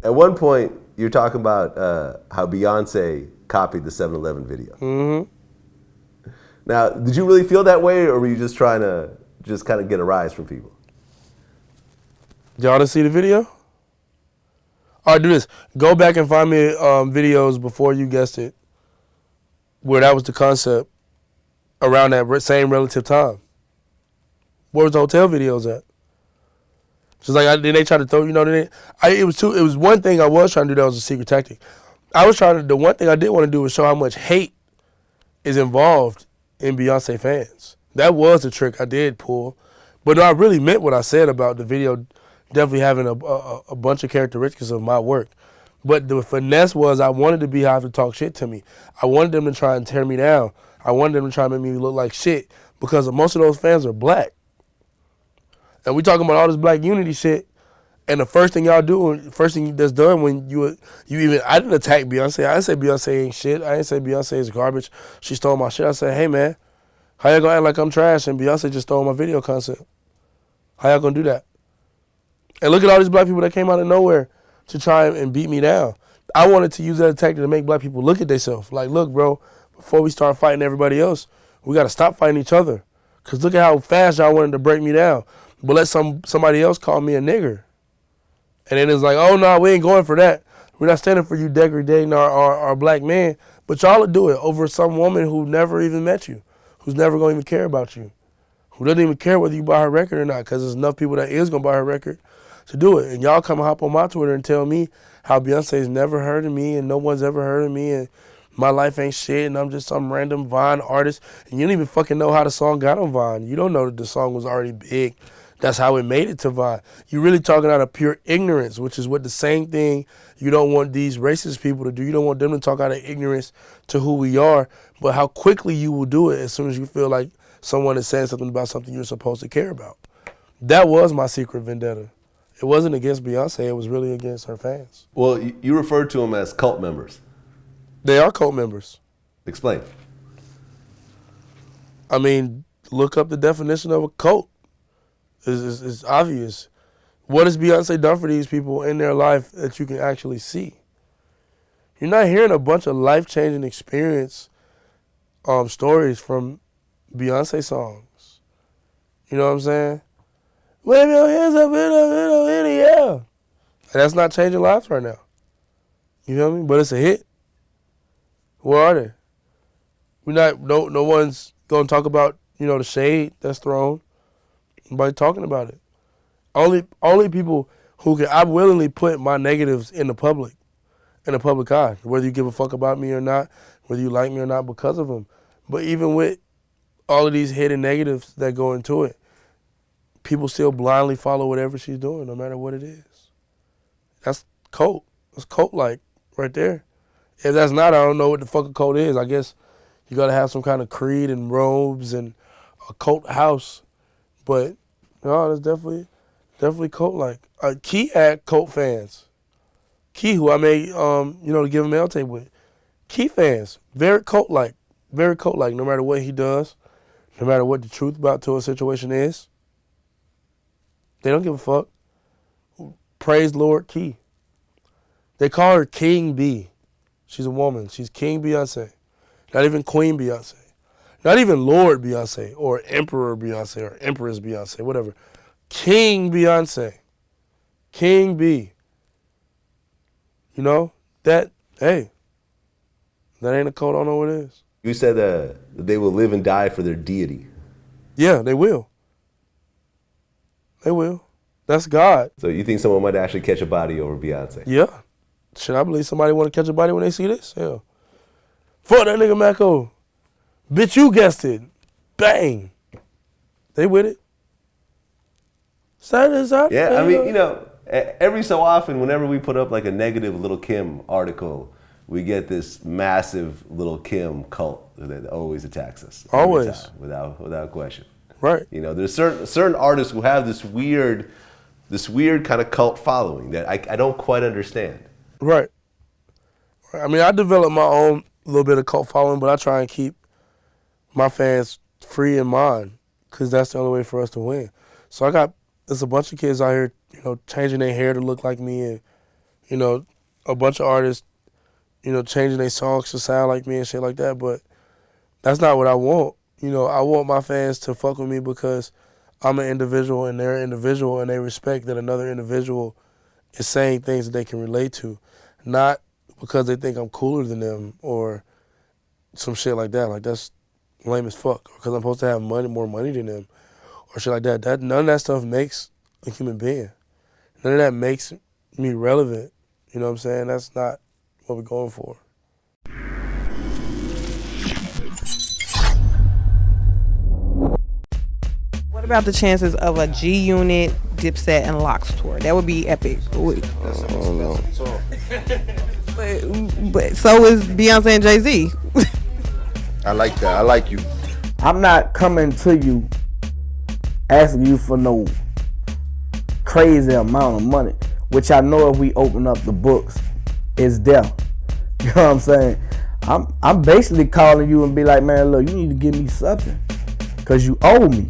At one point, you're talking about how Beyonce copied the 7-Eleven video. Mm-hmm. Now, did you really feel that way, or were you just trying to just kind of get a rise from people? Y'all didn't see the video? All right, do this. Go back and find me videos before you guessed it, where that was the concept around that same relative time. Where was the hotel videos at? Just like then they tried to throw, it was one thing I was trying to do that was a secret tactic. The one thing I did want to do was show how much hate is involved in Beyonce fans. That was the trick I did pull. But no, I really meant what I said about the video definitely having a bunch of characteristics of my work. But the finesse was I wanted the Beyhive to talk shit to me. I wanted them to try and tear me down. I wanted them to try and make me look like shit because most of those fans are black. And we talking about all this black unity shit. And the first thing y'all do, first thing that's done when I didn't attack Beyonce. I didn't say Beyonce ain't shit. I didn't say Beyonce is garbage. She stole my shit. I said, hey man, how y'all gonna act like I'm trash and Beyonce just stole my video concept? How y'all gonna do that? And look at all these black people that came out of nowhere to try and beat me down. I wanted to use that tactic to make black people look at themselves. Like, look, bro, before we start fighting everybody else, we got to stop fighting each other. Because look at how fast y'all wanted to break me down. But let somebody else call me a nigger. And then it's like, oh, no, we ain't going for that. We're not standing for you degrading our black man. But y'all will do it over some woman who never even met you, who's never going to even care about you, who doesn't even care whether you buy her record or not, because there's enough people that is going to buy her record to do it. And y'all come hop on my Twitter and tell me how Beyonce's never heard of me and no one's ever heard of me and my life ain't shit and I'm just some random Vine artist. And you don't even fucking know how the song got on Vine. You don't know that the song was already big. That's how it made it to Vine. You're really talking out of pure ignorance, which is what the same thing you don't want these racist people to do. You don't want them to talk out of ignorance to who we are, but how quickly you will do it as soon as you feel like someone is saying something about something you're supposed to care about. That was my secret vendetta. It wasn't against Beyonce. It was really against her fans. Well, you referred to them as cult members. They are cult members. Explain. I mean, look up the definition of a cult. It's obvious. What has Beyonce done for these people in their life that you can actually see? You're not hearing a bunch of life-changing experience stories from Beyonce songs. You know what I'm saying? Wave your hands up in the air. And that's not changing lives right now. You feel me? But it's a hit. Where are they? No one's gonna talk about, the shade that's thrown. Nobody talking about it. Only people who can. I willingly put my negatives in the public eye, whether you give a fuck about me or not, whether you like me or not, because of them. But even with all of these hidden negatives that go into it, people still blindly follow whatever she's doing, no matter what it is. That's cult. That's cult-like right there. If that's not, I don't know what the fuck a cult is. I guess you got to have some kind of creed and robes and a cult house. But no, that's definitely cult-like. Key had cult fans. Key, who I made, to give him L tape with. Key fans, very cult-like, no matter what he does, no matter what the truth about to a situation is. They don't give a fuck. Praise Lord Key. They call her King B. She's a woman. She's King Beyonce. Not even Queen Beyonce. Not even Lord Beyonce or Emperor Beyonce or Empress Beyonce, whatever. King Beyonce. King B. That ain't a cult. I don't know what it is. You said they will live and die for their deity. Yeah, they will. They will. That's God. So you think someone might actually catch a body over Beyonce? Yeah. Should I believe somebody want to catch a body when they see this? Hell. Fuck that nigga Maco. Bitch, you guessed it. Bang. They with it. Yeah, I mean, every so often, whenever we put up like a negative Lil' Kim article, we get this massive Lil' Kim cult that always attacks us. Always. Time, without question. Right. There's certain artists who have this weird kind of cult following that I don't quite understand. Right. I mean, I developed my own little bit of cult following, but I try and keep my fans free in mind because that's the only way for us to win. So there's a bunch of kids out here, changing their hair to look like me and, you know, a bunch of artists, you know, changing their songs to sound like me and shit like that. But that's not what I want. You know, I want my fans to fuck with me because I'm an individual and they're an individual, and they respect that another individual is saying things that they can relate to, not because they think I'm cooler than them or some shit like that. Like, that's lame as fuck. Or because I'm supposed to have more money than them or shit like that. None of that stuff makes a human being. None of that makes me relevant. You know what I'm saying? That's not what we're going for. What about the chances of a G-Unit, Dipset, and Lox tour? That would be epic. I don't know. But so is Beyonce and Jay-Z. I like that. I like you. I'm not coming to you asking you for no crazy amount of money, which I know if we open up the books, it's there. You know what I'm saying? I'm basically calling you and be like, man, look, you need to give me something because you owe me.